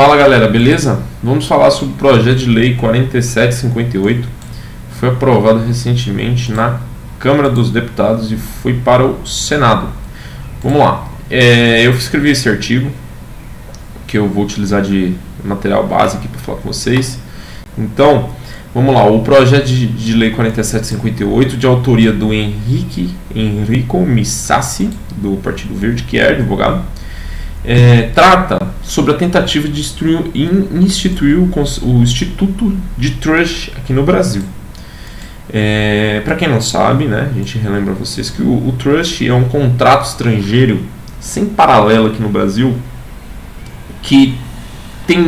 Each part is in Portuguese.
Fala galera, beleza? Vamos falar sobre o projeto de lei 4758, foi aprovado recentemente na Câmara dos Deputados e foi para o Senado. Vamos lá, eu escrevi esse artigo que eu vou utilizar de material base aqui para falar com vocês. Então, vamos lá, o projeto de lei 4758, de autoria do Enrico Missassi, do Partido Verde, que é advogado, trata sobre a tentativa de instituir o Instituto de Trust aqui no Brasil. Para quem não sabe, né, a gente relembra vocês que o Trust é um contrato estrangeiro sem paralelo aqui no Brasil, que tem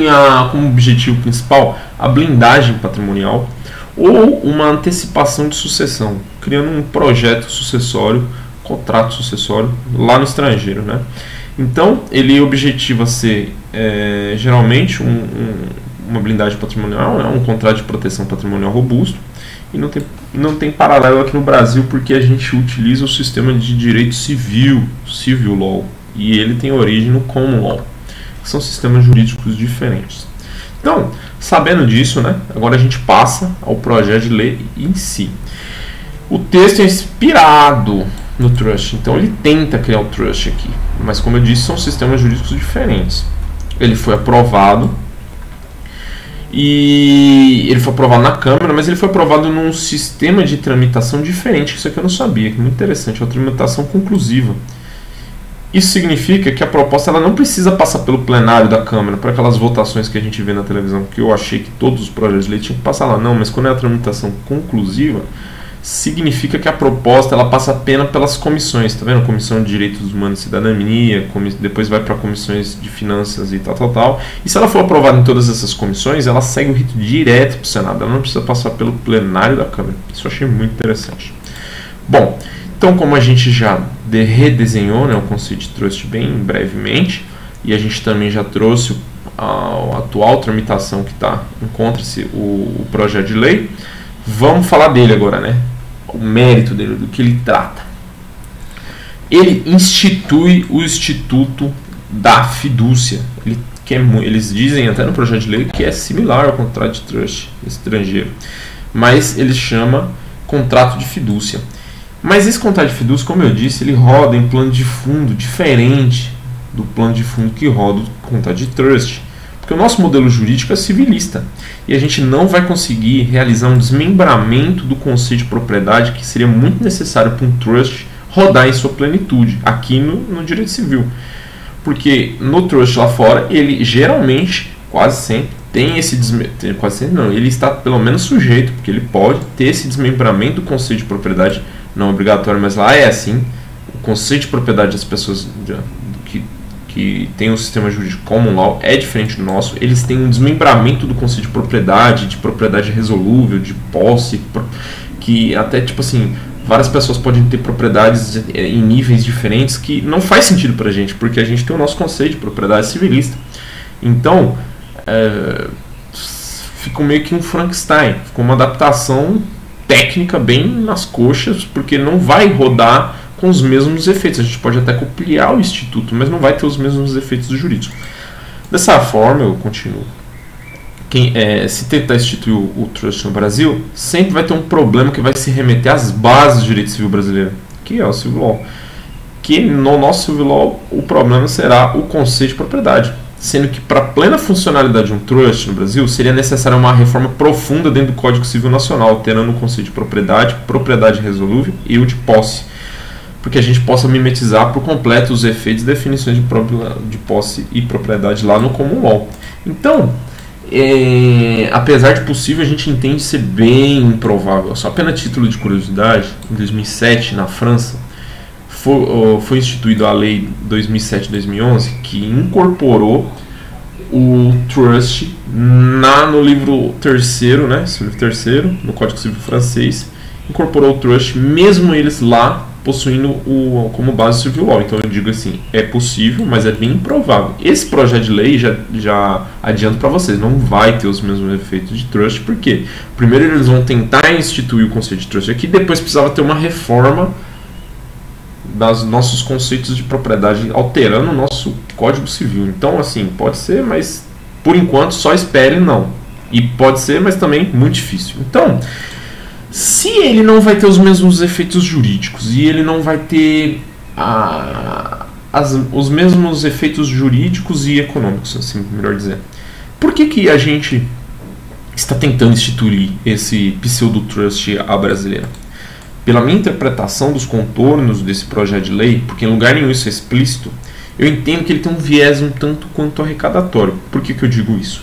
como objetivo principal a blindagem patrimonial ou uma antecipação de sucessão, criando um projeto sucessório, contrato sucessório lá no estrangeiro, né? Então, ele objetiva ser geralmente uma blindagem patrimonial, né? Um contrato de proteção patrimonial robusto, e não tem paralelo aqui no Brasil porque a gente utiliza o sistema de direito civil, civil law, e ele tem origem no common law, que são sistemas jurídicos diferentes. Então, sabendo disso, né, agora a gente passa ao projeto de lei em si. O texto é inspirado no Trust, então ele tenta criar o Trust aqui, mas como eu disse, são sistemas jurídicos diferentes. Ele foi aprovado na Câmara, mas ele foi aprovado num sistema de tramitação diferente. Isso aqui eu não sabia, que é muito interessante, é uma tramitação conclusiva. Isso significa que a proposta ela não precisa passar pelo plenário da Câmara, para aquelas votações que a gente vê na televisão, que eu achei que todos os projetos de lei tinham que passar lá. Não, mas quando é a tramitação conclusiva, significa que a proposta ela passa apenas pelas comissões, tá vendo? Comissão de Direitos Humanos e Cidadania, depois vai para comissões de Finanças e tal. E se ela for aprovada em todas essas comissões, ela segue o rito direto para o Senado, ela não precisa passar pelo plenário da Câmara. Isso eu achei muito interessante. Bom, então como a gente já redesenhou, né, o conceito de trust bem brevemente, e a gente também já trouxe a atual tramitação que encontra-se o projeto de lei, vamos falar dele agora, né? O mérito dele, do que ele trata. Ele institui o Instituto da Fidúcia. Eles dizem até no projeto de lei que é similar ao contrato de trust estrangeiro, mas ele chama contrato de fidúcia. Mas esse contrato de fidúcia, como eu disse, ele roda em plano de fundo diferente do plano de fundo que roda o contrato de trust. Porque o nosso modelo jurídico é civilista e a gente não vai conseguir realizar um desmembramento do conceito de propriedade que seria muito necessário para um trust rodar em sua plenitude aqui no direito civil. Porque no trust lá fora, ele geralmente, quase sempre, tem esse desmembramento, quase sempre não, ele está pelo menos sujeito, porque ele pode ter esse desmembramento do conceito de propriedade, não obrigatório, mas lá é assim. O conceito de propriedade das pessoas que tem um sistema jurídico common law é diferente do nosso. Eles têm um desmembramento do conceito de propriedade resolúvel, de posse, que até tipo assim, várias pessoas podem ter propriedades em níveis diferentes, que não faz sentido pra gente, porque a gente tem o nosso conceito de propriedade civilista. Então, ficou meio que um Frankenstein, ficou uma adaptação técnica bem nas coxas, porque não vai rodar com os mesmos efeitos. A gente pode até copiar o instituto, mas não vai ter os mesmos efeitos jurídicos. Dessa forma, eu continuo. Se tentar instituir o trust no Brasil, sempre vai ter um problema que vai se remeter às bases do direito civil brasileiro, que é o civil law. Que no nosso civil law, o problema será o conceito de propriedade. Sendo que para a plena funcionalidade de um trust no Brasil, seria necessária uma reforma profunda dentro do Código Civil Nacional, alterando o conceito de propriedade, propriedade resolúvel e o de posse, porque a gente possa mimetizar por completo os efeitos e definições de posse e propriedade lá no common law. Então, apesar de possível, a gente entende ser bem improvável. Só apenas título de curiosidade, em 2007, na França, foi instituída a Lei 2007-2011, que incorporou o trust no livro terceiro, né, esse livro terceiro, no Código Civil francês, incorporou o trust, mesmo eles lá possuindo como base o civil law. Então eu digo assim, é possível, mas é bem improvável. Esse projeto de lei, já adianto para vocês, não vai ter os mesmos efeitos de trust, porque primeiro eles vão tentar instituir o conceito de trust aqui, depois precisava ter uma reforma dos nossos conceitos de propriedade, alterando o nosso Código Civil. Então, assim, pode ser, mas por enquanto, só espere não. E pode ser, mas também muito difícil. Então, se ele não vai ter os mesmos efeitos jurídicos e ele não vai ter os mesmos efeitos jurídicos e econômicos, assim, melhor dizer, por que a gente está tentando instituir esse pseudo-trust à brasileira? Pela minha interpretação dos contornos desse projeto de lei, porque em lugar nenhum isso é explícito, eu entendo que ele tem um viés um tanto quanto arrecadatório. Por que eu digo isso?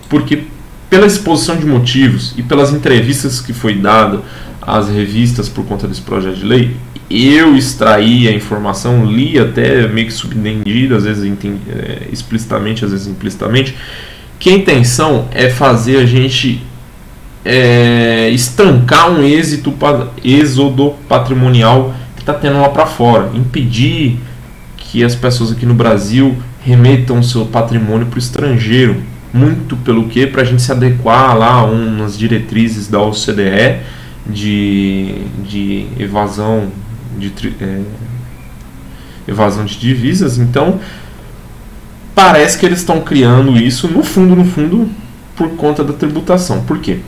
Porque pela exposição de motivos e pelas entrevistas que foi dada às revistas por conta desse projeto de lei, eu extraí a informação, li até meio que subentendida, às vezes explicitamente, às vezes implicitamente, que a intenção é fazer a gente estancar um êxodo patrimonial que está tendo lá para fora, impedir que as pessoas aqui no Brasil remetam seu patrimônio para o estrangeiro. Muito pelo que? Para a gente se adequar lá a umas diretrizes da OCDE de evasão de divisas. Então, parece que eles estão criando isso no fundo, por conta da tributação. Por quê?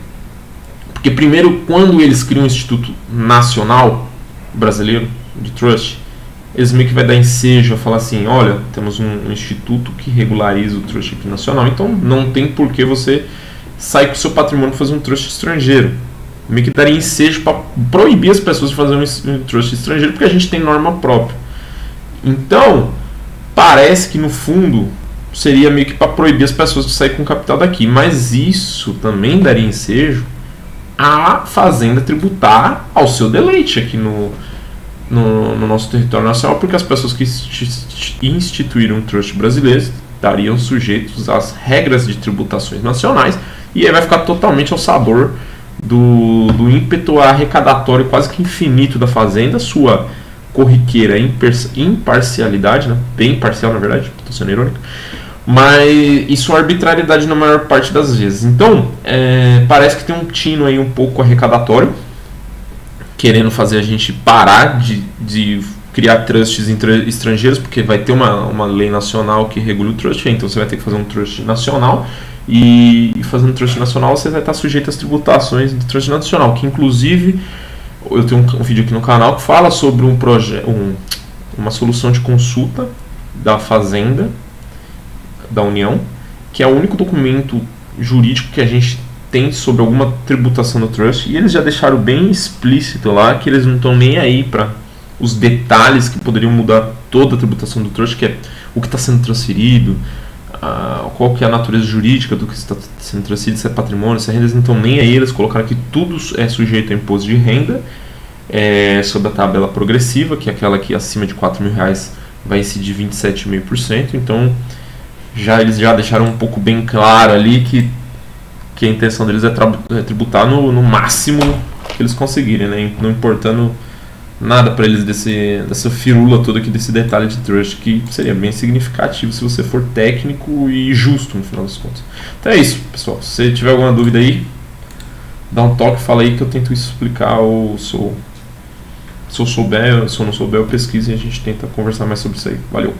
Porque primeiro, quando eles criam um Instituto Nacional Brasileiro de Trust, eles meio que vai dar ensejo a falar assim, olha, temos um instituto que regulariza o trust aqui nacional, então não tem por que você sair com o seu patrimônio e fazer um trust estrangeiro. Meio que daria ensejo para proibir as pessoas de fazer um trust estrangeiro, porque a gente tem norma própria. Então, parece que no fundo seria meio que para proibir as pessoas de sair com capital daqui, mas isso também daria ensejo a fazenda tributar ao seu deleite aqui no nosso território nacional, porque as pessoas que instituíram o trust brasileiro estariam sujeitos às regras de tributações nacionais, e aí vai ficar totalmente ao sabor do ímpeto arrecadatório quase que infinito da fazenda, sua corriqueira imparcialidade, né? Bem parcial na verdade, estou sendo irônico, e sua arbitrariedade na maior parte das vezes. Então, parece que tem um tino aí um pouco arrecadatório, querendo fazer a gente parar de criar trusts estrangeiros, porque vai ter uma lei nacional que regula o trust, então você vai ter que fazer um trust nacional, e fazendo trust nacional você vai estar sujeito às tributações do trust nacional, que inclusive eu tenho um vídeo aqui no canal que fala sobre uma solução de consulta da Fazenda da União, que é o único documento jurídico que a gente tem sobre alguma tributação do trust, e eles já deixaram bem explícito lá que eles não estão nem aí para os detalhes que poderiam mudar toda a tributação do trust, que é o que está sendo transferido, qual que é a natureza jurídica do que está sendo transferido, se é patrimônio, se é renda. Eles não estão nem aí, eles colocaram que tudo é sujeito a imposto de renda, sob a tabela progressiva, que é aquela que acima de R$4.000 vai incidir 27,5%. Então eles já deixaram um pouco bem claro ali que a intenção deles é tributar no máximo que eles conseguirem, né? Não importando nada para eles dessa firula toda aqui, desse detalhe de trust, que seria bem significativo se você for técnico e justo no final das contas. Então é isso, pessoal. Se você tiver alguma dúvida aí, dá um toque, fala aí que eu tento explicar, ou se eu não souber, eu pesquiso e a gente tenta conversar mais sobre isso aí. Valeu!